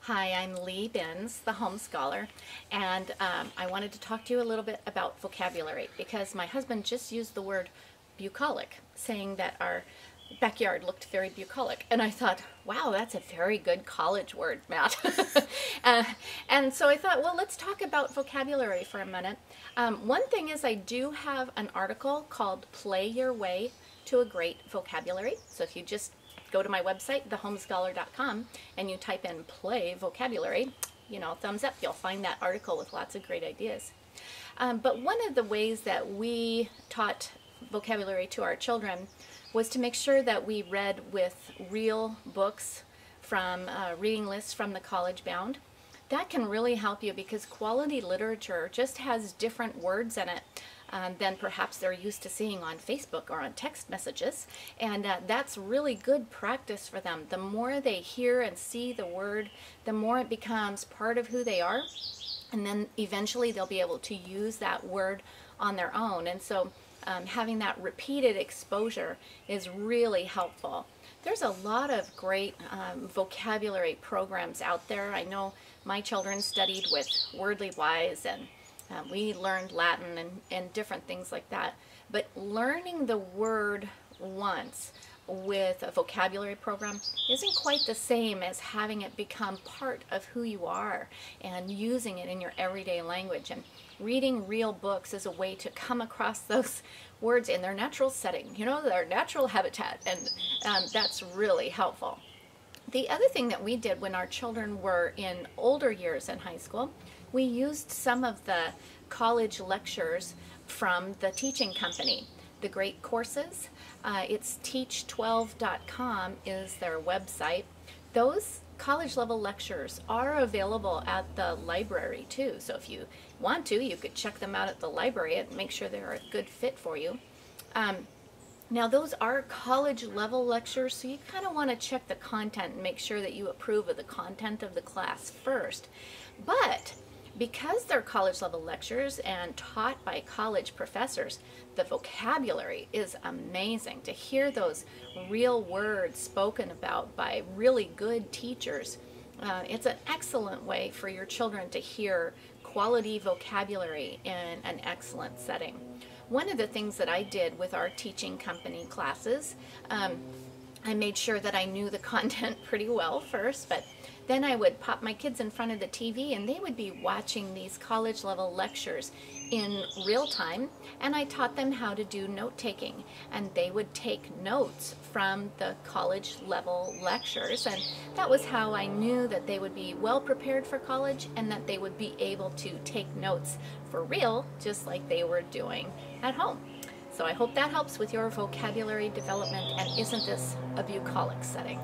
Hi, I'm Lee Binns, the Homescholar, and I wanted to talk to you a little bit about vocabulary because my husband just used the word bucolic, saying that our backyard looked very bucolic. And I thought, wow, that's a very good college word, Matt. And so I thought, well, let's talk about vocabulary for a minute. One thing is I do have an article called Play Your Way to a Great Vocabulary. So if you just go to my website, thehomescholar.com, and you type in play vocabulary, thumbs up, you'll find that article with lots of great ideas. But one of the ways that we taught vocabulary to our children was to make sure that we read with real books from reading lists from the College Bound. That can really help you because quality literature just has different words in it than perhaps they're used to seeing on Facebook or on text messages. And that's really good practice for them. The more they hear and see the word, the more it becomes part of who they are. And then eventually they'll be able to use that word on their own. And so having that repeated exposure is really helpful. There's a lot of great vocabulary programs out there. I know my children studied with Wordly Wise, and we learned Latin and different things like that. But learning the word once with a vocabulary program isn't quite the same as having it become part of who you are and using it in your everyday language. And reading real books is a way to come across those words in their natural setting, their natural habitat, and that's really helpful. The other thing that we did when our children were in older years in high school, we used some of the college lectures from the teaching company, the great courses. It's teach12.com is their website. Those college level lectures are available at the library too. So if you want to, you could check them out at the library and make sure they're a good fit for you. Now those are college level lectures, so you kind of want to check the content and make sure that you approve of the content of the class first. But because they're college level lectures and taught by college professors, the vocabulary is amazing. To hear those real words spoken about by really good teachers, it's an excellent way for your children to hear quality vocabulary in an excellent setting. One of the things that I did with our teaching company classes, I made sure that I knew the content pretty well first, but then I would pop my kids in front of the TV and they would be watching these college level lectures in real time, and I taught them how to do note taking, and they would take notes from the college level lectures, and that was how I knew that they would be well prepared for college and that they would be able to take notes for real just like they were doing at home. So I hope that helps with your vocabulary development, and isn't this a bucolic setting?